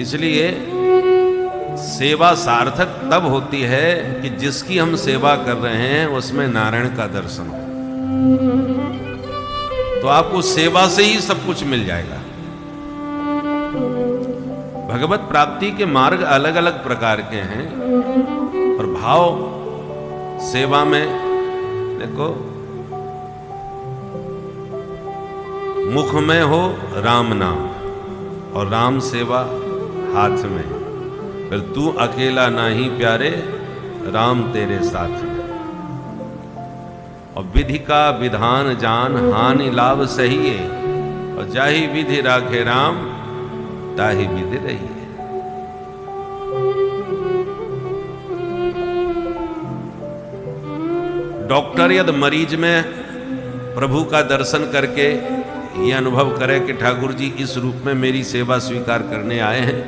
इसलिए सेवा सार्थक तब होती है कि जिसकी हम सेवा कर रहे हैं उसमें नारायण का दर्शन हो, तो आपको सेवा से ही सब कुछ मिल जाएगा। भगवत प्राप्ति के मार्ग अलग अलग प्रकार के हैं, और भाव सेवा में देखो, मुख में हो राम नाम और राम सेवा हाथ में, फिर तू अकेला नहीं प्यारे राम तेरे साथ में। और विधि का विधान जान हानि लाभ सही है, और जाहि विधि राखे राम ताहि विधि रही है। डॉक्टर यदि मरीज में प्रभु का दर्शन करके ये अनुभव करे कि ठाकुर जी इस रूप में मेरी सेवा स्वीकार करने आए हैं,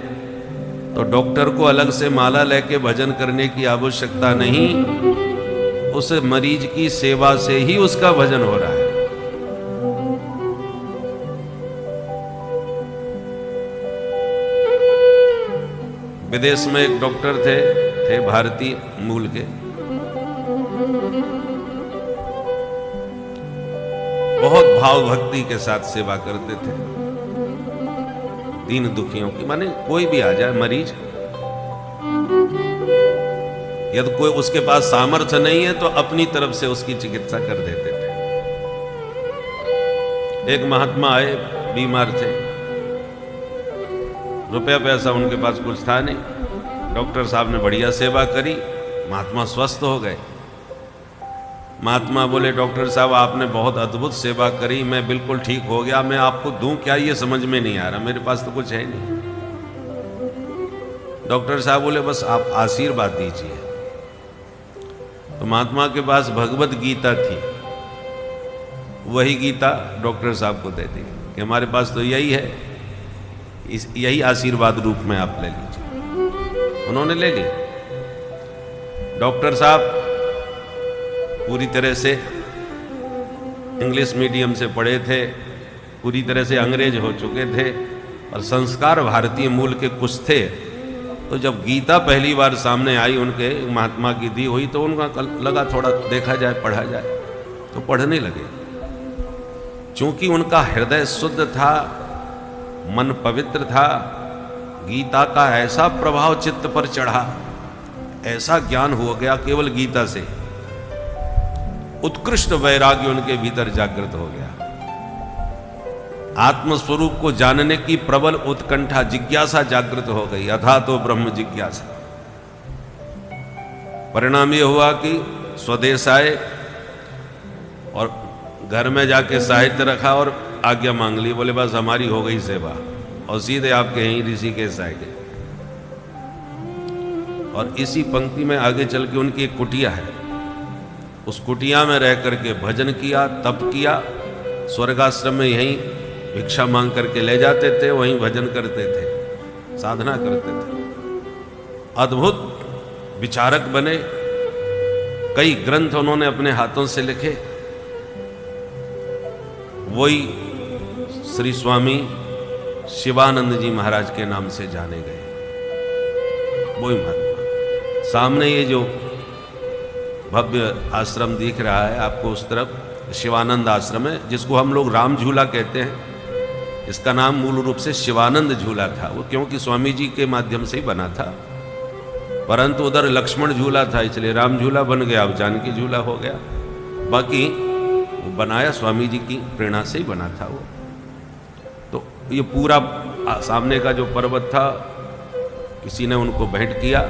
तो डॉक्टर को अलग से माला लेके भजन करने की आवश्यकता नहीं, उस मरीज की सेवा से ही उसका भजन हो रहा है। विदेश में एक डॉक्टर थे भारतीय मूल के, बहुत भाव भक्ति के साथ सेवा करते थे दीन दुखियों की। माने कोई भी आ जाए मरीज, यदि कोई उसके पास सामर्थ्य नहीं है तो अपनी तरफ से उसकी चिकित्सा कर देते थे। एक महात्मा आए, बीमार थे, रुपया पैसा उनके पास कुछ था नहीं। डॉक्टर साहब ने बढ़िया सेवा करी, महात्मा स्वस्थ हो गए। महात्मा बोले, डॉक्टर साहब आपने बहुत अद्भुत सेवा करी, मैं बिल्कुल ठीक हो गया, मैं आपको दूं क्या ये समझ में नहीं आ रहा, मेरे पास तो कुछ है नहीं। डॉक्टर साहब बोले, बस आप आशीर्वाद दीजिए। तो महात्मा के पास भगवत गीता थी, वही गीता डॉक्टर साहब को दे दी कि हमारे पास तो यही है, यही आशीर्वाद रूप में आप ले लीजिए। उन्होंने ले ली। डॉक्टर साहब पूरी तरह से इंग्लिश मीडियम से पढ़े थे, पूरी तरह से अंग्रेज हो चुके थे, और संस्कार भारतीय मूल के कुछ थे। तो जब गीता पहली बार सामने आई उनके, महात्मा की दी हुई, तो उनका लगा थोड़ा देखा जाए, पढ़ा जाए, तो पढ़ने लगे। चूंकि उनका हृदय शुद्ध था, मन पवित्र था, गीता का ऐसा प्रभाव चित्त पर चढ़ा, ऐसा ज्ञान हो गया केवल गीता से, उत्कृष्ट वैराग्य उनके भीतर जागृत हो गया। आत्मस्वरूप को जानने की प्रबल उत्कंठा, जिज्ञासा जागृत हो गई, अथा तो ब्रह्म जिज्ञासा। परिणाम यह हुआ कि स्वदेश आए और घर में जाके साहित्य रखा और आज्ञा मांग ली। बोले बस हमारी हो गई सेवा, और सीधे आपके यहीं ऋषिकेश आए गए। और इसी पंक्ति में आगे चल के उनकी एक कुटिया है, उस कुटिया में रह करके भजन किया, तप किया। स्वर्गाश्रम में यहीं भिक्षा मांग करके ले जाते थे, वहीं भजन करते थे, साधना करते थे। अद्भुत विचारक बने, कई ग्रंथ उन्होंने अपने हाथों से लिखे। वही श्री स्वामी शिवानंद जी महाराज के नाम से जाने गए। वही महात्मा। सामने ये जो भव्य आश्रम दिख रहा है आपको, उस तरफ शिवानंद आश्रम है, जिसको हम लोग राम झूला कहते हैं। इसका नाम मूल रूप से शिवानंद झूला था, वो क्योंकि स्वामी जी के माध्यम से ही बना था, परंतु उधर लक्ष्मण झूला था, इसलिए राम झूला बन गया, अब जानकी झूला हो गया। बाकी वो बनाया स्वामी जी की प्रेरणा से ही बना था वो। तो ये पूरा सामने का जो पर्वत था, किसी ने उनको भेंट किया।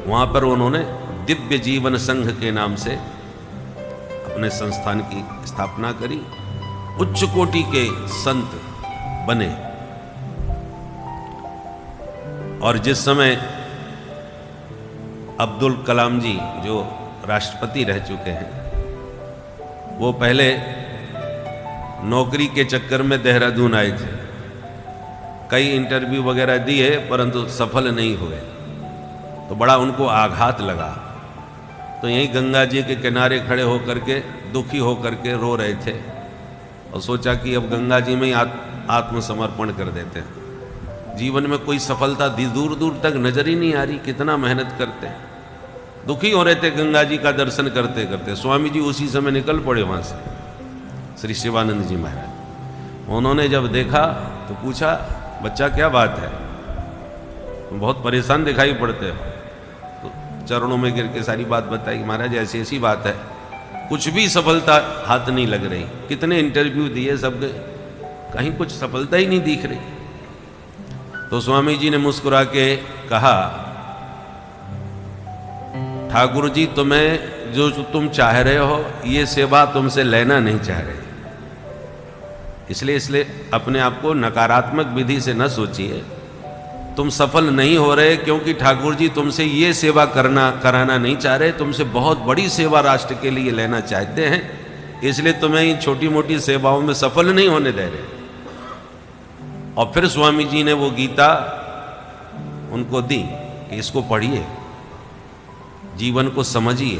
वहाँ पर उन्होंने दिव्य जीवन संघ के नाम से अपने संस्थान की स्थापना करी। उच्च कोटि के संत बने। और जिस समय अब्दुल कलाम जी जो राष्ट्रपति रह चुके हैं, वो पहले नौकरी के चक्कर में देहरादून आए थे, कई इंटरव्यू वगैरह दिए परंतु सफल नहीं हुए, तो बड़ा उनको आघात लगा। तो यहीं गंगा जी के किनारे खड़े होकर के दुखी होकर के रो रहे थे, और सोचा कि अब गंगा जी में ही आत्मसमर्पण कर देते हैं। जीवन में कोई सफलता दूर दूर तक नजर ही नहीं आ रही, कितना मेहनत करते हैं। दुखी हो रहे थे गंगा जी का दर्शन करते करते। स्वामी जी उसी समय निकल पड़े वहाँ से, श्री शिवानंद जी महाराज। उन्होंने जब देखा तो पूछा, बच्चा क्या बात है, बहुत परेशान दिखाई पड़ते हो। तो चरणों में गिर के सारी बात बताई, महाराज ऐसी ऐसी बात है, कुछ भी सफलता हाथ नहीं लग रही, कितने इंटरव्यू दिए सब, कहीं कुछ सफलता ही नहीं दिख रही। तो स्वामी जी ने मुस्कुरा के कहा, ठाकुर जी तुम्हें जो तुम चाह रहे हो ये सेवा तुमसे लेना नहीं चाह रहे, इसलिए अपने आप को नकारात्मक विधि से न सोचिए। तुम सफल नहीं हो रहे क्योंकि ठाकुर जी तुमसे ये सेवा कराना नहीं चाह रहे, तुमसे बहुत बड़ी सेवा राष्ट्र के लिए लेना चाहते हैं, इसलिए तुम्हें इन छोटी मोटी सेवाओं में सफल नहीं होने दे रहे। और फिर स्वामी जी ने वो गीता उनको दी कि इसको पढ़िए, जीवन को समझिए।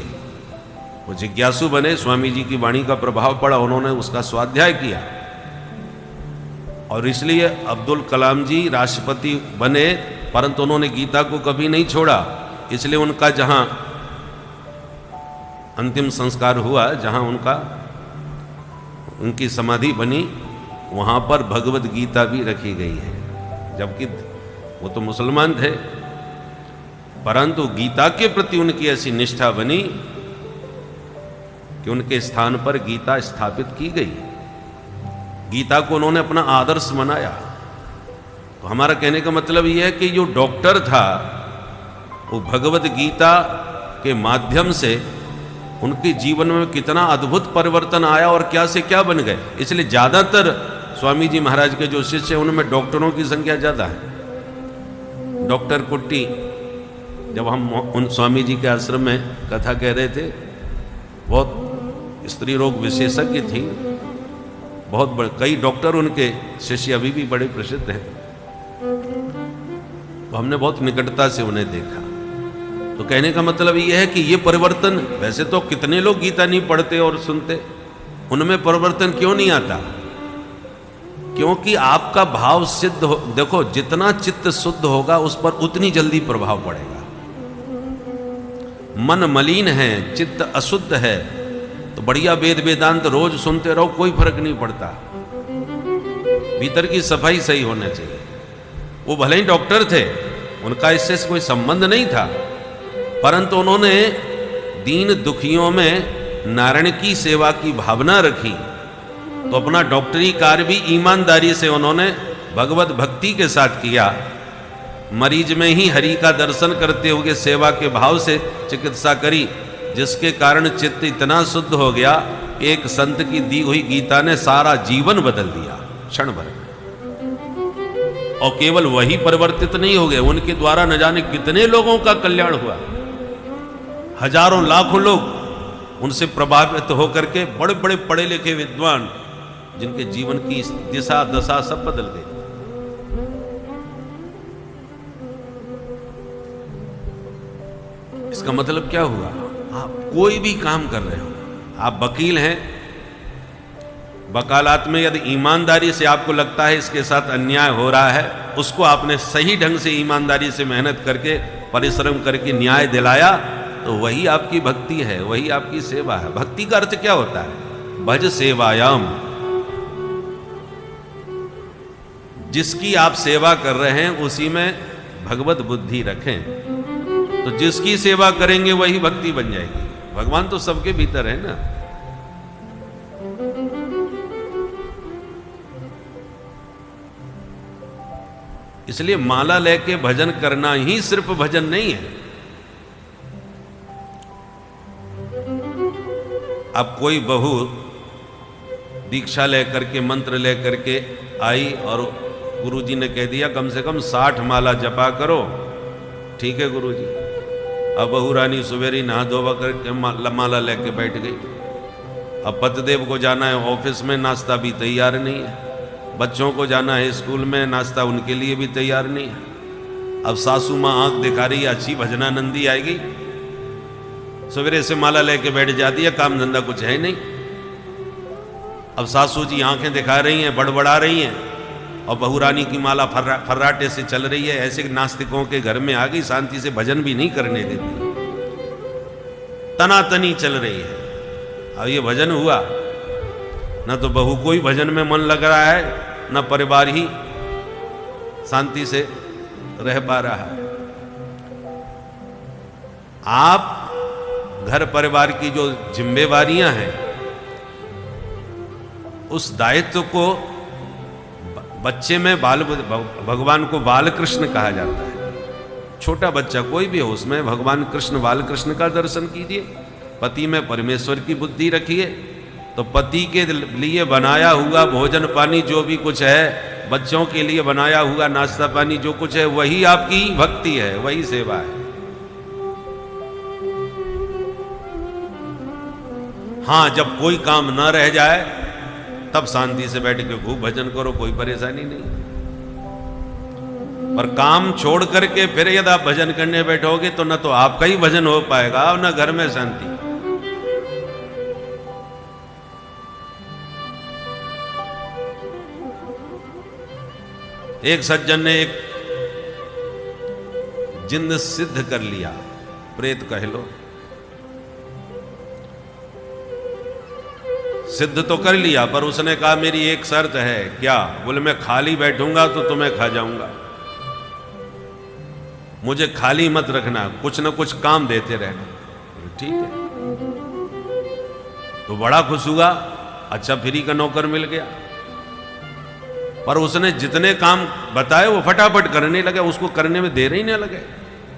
वो जिज्ञासु बने, स्वामी जी की वाणी का प्रभाव पड़ा, उन्होंने उसका स्वाध्याय किया। और इसलिए अब्दुल कलाम जी राष्ट्रपति बने, परंतु उन्होंने गीता को कभी नहीं छोड़ा। इसलिए उनका जहां अंतिम संस्कार हुआ, जहां उनकी समाधि बनी, वहां पर भगवत गीता भी रखी गई है। जबकि वो तो मुसलमान थे, परंतु गीता के प्रति उनकी ऐसी निष्ठा बनी कि उनके स्थान पर गीता स्थापित की गई। गीता को उन्होंने अपना आदर्श बनाया। तो हमारा कहने का मतलब यह है कि जो डॉक्टर था वो भगवत गीता के माध्यम से उनके जीवन में कितना अद्भुत परिवर्तन आया और क्या से क्या बन गए। इसलिए ज़्यादातर स्वामी जी महाराज के जो शिष्य हैं उनमें डॉक्टरों की संख्या ज़्यादा है। डॉक्टर कुट्टी, जब हम उन स्वामी जी के आश्रम में कथा कह रहे थे, बहुत स्त्री रोग विशेषज्ञ थी, बहुत बड़े कई डॉक्टर उनके शिष्य अभी भी बड़े प्रसिद्ध हैं। तो हमने बहुत निकटता से उन्हें देखा। तो कहने का मतलब यह है कि ये परिवर्तन, वैसे तो कितने लोग गीता नहीं पढ़ते और सुनते, उनमें परिवर्तन क्यों नहीं आता? क्योंकि आपका भाव सिद्ध हो। देखो, जितना चित्त शुद्ध होगा उस पर उतनी जल्दी प्रभाव पड़ेगा। मन मलिन है, चित्त अशुद्ध है, तो बढ़िया वेद वेदांत रोज सुनते रहो, कोई फर्क नहीं पड़ता। भीतर की सफाई सही होना चाहिए। वो भले ही डॉक्टर थे, उनका इससे कोई संबंध नहीं था, परंतु उन्होंने दीन दुखियों में नारायण की सेवा की भावना रखी। तो अपना डॉक्टरी कार्य भी ईमानदारी से उन्होंने भगवत भक्ति के साथ किया। मरीज में ही हरि का दर्शन करते हुए सेवा के भाव से चिकित्सा करी, जिसके कारण चित्त इतना शुद्ध हो गया, एक संत की दी हुई गीता ने सारा जीवन बदल दिया क्षण भर में। और केवल वही परिवर्तित नहीं हो गए, उनके द्वारा न जाने कितने लोगों का कल्याण हुआ। हजारों लाखों लोग उनसे प्रभावित होकर के बड़े बड़े पढ़े लिखे विद्वान, जिनके जीवन की दिशा दशा सब बदल गई। इसका मतलब क्या हुआ? आप कोई भी काम कर रहे हो, आप वकील हैं, वकालत में यदि ईमानदारी से आपको लगता है इसके साथ अन्याय हो रहा है, उसको आपने सही ढंग से ईमानदारी से मेहनत करके परिश्रम करके न्याय दिलाया, तो वही आपकी भक्ति है, वही आपकी सेवा है। भक्ति का अर्थ क्या होता है? भज सेवायाम। जिसकी आप सेवा कर रहे हैं उसी में भगवत बुद्धि रखें, तो जिसकी सेवा करेंगे वही भक्ति बन जाएगी। भगवान तो सबके भीतर है ना। इसलिए माला लेके भजन करना ही सिर्फ भजन नहीं है। अब कोई बहू दीक्षा लेकर के मंत्र लेकर के आई और गुरुजी ने कह दिया कम से कम 60 माला जपा करो, ठीक है गुरुजी। अब बहू रानी सवेरी नहा धोवा करके माला लेके बैठ गई। अब पतिदेव को जाना है ऑफिस में, नाश्ता भी तैयार नहीं है। बच्चों को जाना है स्कूल में, नाश्ता उनके लिए भी तैयार नहीं है। अब सासू माँ आंख दिखा रही है, अच्छी भजनानंदी आएगी, सवेरे से माला लेके बैठ जाती है, काम धंधा कुछ है नहीं। अब सासू जी आंखें दिखा रही हैं, बड़बड़ा रही हैं, और बहू रानी की माला फर्राटे से चल रही है, ऐसे नास्तिकों के घर में आ गई, शांति से भजन भी नहीं करने देती, तनातनी चल रही है। अब ये भजन हुआ, न तो बहू को ही भजन में मन लग रहा है, न परिवार ही शांति से रह पा रहा है। आप घर परिवार की जो जिम्मेवारियां हैं, उस दायित्व को, बच्चे में भगवान को बाल कृष्ण कहा जाता है। छोटा बच्चा कोई भी हो, उसमें भगवान कृष्ण बाल कृष्ण का दर्शन कीजिए। पति में परमेश्वर की बुद्धि रखिए, तो पति के लिए बनाया हुआ भोजन पानी जो भी कुछ है, बच्चों के लिए बनाया हुआ नाश्ता पानी जो कुछ है, वही आपकी भक्ति है, वही सेवा है। हाँ, जब कोई काम न रह जाए तब शांति से बैठ के खूब भजन करो, कोई परेशानी नहीं। पर काम छोड़ करके फिर यदि आप भजन करने बैठोगे तो न तो आपका ही भजन हो पाएगा और न घर में शांति। एक सज्जन ने एक जिन्न सिद्ध कर लिया, प्रेत कह लो, सिद्ध तो कर लिया, पर उसने कहा मेरी एक शर्त है। क्या? बोले मैं खाली बैठूंगा तो तुम्हें खा जाऊंगा, मुझे खाली मत रखना, कुछ न कुछ काम देते रहना। ठीक है, तो बड़ा खुश हुआ, अच्छा फ्री का नौकर मिल गया। पर उसने जितने काम बताए वो फटाफट करने लगे, उसको करने में देर ही नहीं लगे।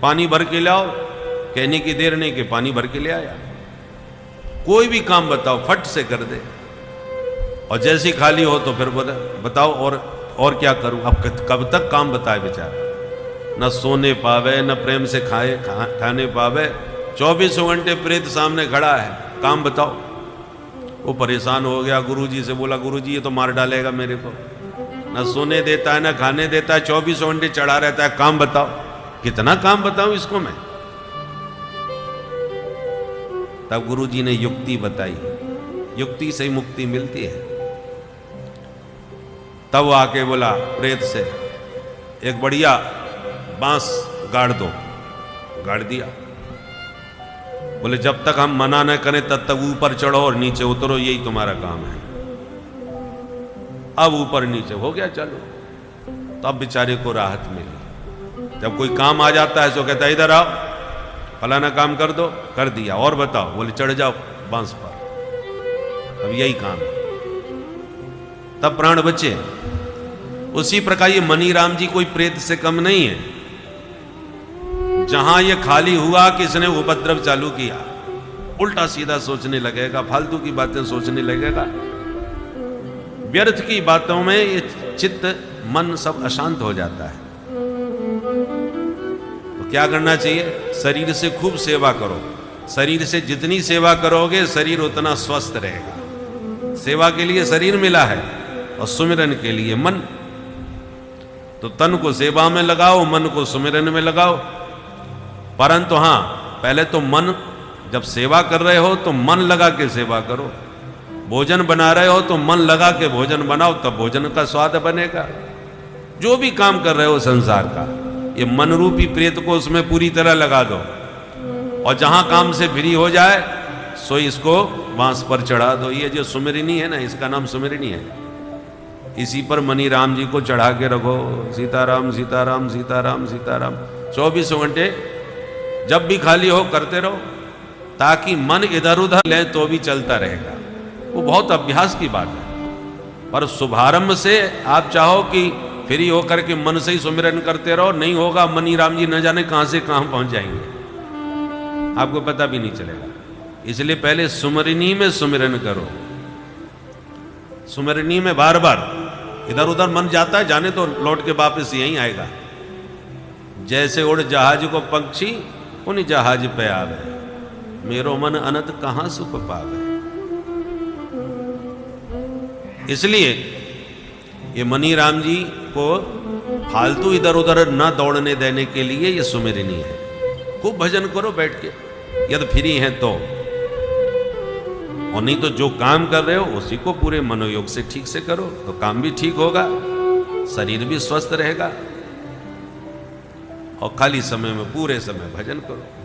पानी भर के लाओ, कहने की देर नहीं कि पानी भर के ले आया। कोई भी काम बताओ फट से कर दे, और जैसी खाली हो तो फिर बताओ और क्या करूं। अब कब तक काम बताए बेचारा, न सोने पावे न प्रेम से खाने पावे, 24 घंटे प्रेत सामने खड़ा है, काम बताओ। वो परेशान हो गया, गुरुजी से बोला गुरुजी ये तो मार डालेगा मेरे को, न सोने देता है न खाने देता है, 24 घंटे चढ़ा रहता है, काम बताओ। कितना काम बताऊं इसको मैं? तब गुरुजी ने युक्ति बताई, युक्ति से ही मुक्ति मिलती है। तब वो आके बोला प्रेत से, एक बढ़िया बांस गाड़ दो। गाड़ दिया। बोले जब तक हम मना न करें तब तक ऊपर चढ़ो और नीचे उतरो, यही तुम्हारा काम है। अब ऊपर नीचे हो गया, चलो। तब बेचारे को राहत मिली। जब कोई काम आ जाता है तो कहता है इधर आओ, फलाना काम कर दो, कर दिया, और बताओ। बोले चढ़ जाओ बांस पर, अब यही काम है। तब प्राण बचे। उसी प्रकार ये मनीराम जी कोई प्रेत से कम नहीं है। जहां ये खाली हुआ, किसने उपद्रव चालू किया, उल्टा सीधा सोचने लगेगा, फालतू की बातें सोचने लगेगा, व्यर्थ की बातों में ये चित्त मन सब अशांत हो जाता है। तो क्या करना चाहिए? शरीर से खूब सेवा करो। शरीर से जितनी सेवा करोगे शरीर उतना स्वस्थ रहेगा। सेवा के लिए शरीर मिला है और सुमिरन के लिए मन। तो तन को सेवा में लगाओ, मन को सुमिरन में लगाओ। परंतु हाँ, पहले तो मन, जब सेवा कर रहे हो तो मन लगा के सेवा करो। भोजन बना रहे हो तो मन लगा के भोजन बनाओ, तब भोजन का स्वाद बनेगा। जो भी काम कर रहे हो संसार का, ये मन रूपी प्रेत को उसमें पूरी तरह लगा दो, और जहां काम से फ्री हो जाए सो इसको बांस पर चढ़ा दो। ये जो सुमिरनी है ना, इसका नाम सुमिरनी है। इसी पर मनीराम जी को चढ़ा के रखो, सीताराम सीताराम सीताराम सीताराम, 24 घंटे जब भी खाली हो करते रहो, ताकि मन इधर उधर ले तो भी चलता रहेगा। वो बहुत अभ्यास की बात है। पर शुभारंभ से आप चाहो कि फ्री होकर के मन से ही सुमिरन करते रहो, नहीं होगा। मनीराम जी न जाने कहां से कहां पहुंच जाएंगे, आपको पता भी नहीं चलेगा। इसलिए पहले सुमिरनी में सुमिरन करो। सुमिरनी में बार बार इधर उधर मन जाता है, जाने तो लौट के वापस यहीं आएगा। जैसे उड़ जहाज को पक्षी उन जहाज पे आवे, मेरो मन अनंत कहां सुख पावे। इसलिए ये मनीराम जी को फालतू इधर उधर न दौड़ने देने के लिए ये सुमिरनी है। खूब भजन करो बैठ के, यदि फ्री हैं तो, और नहीं तो जो काम कर रहे हो उसी को पूरे मनोयोग से ठीक से करो, तो काम भी ठीक होगा शरीर भी स्वस्थ रहेगा और खाली समय में पूरे समय भजन करो।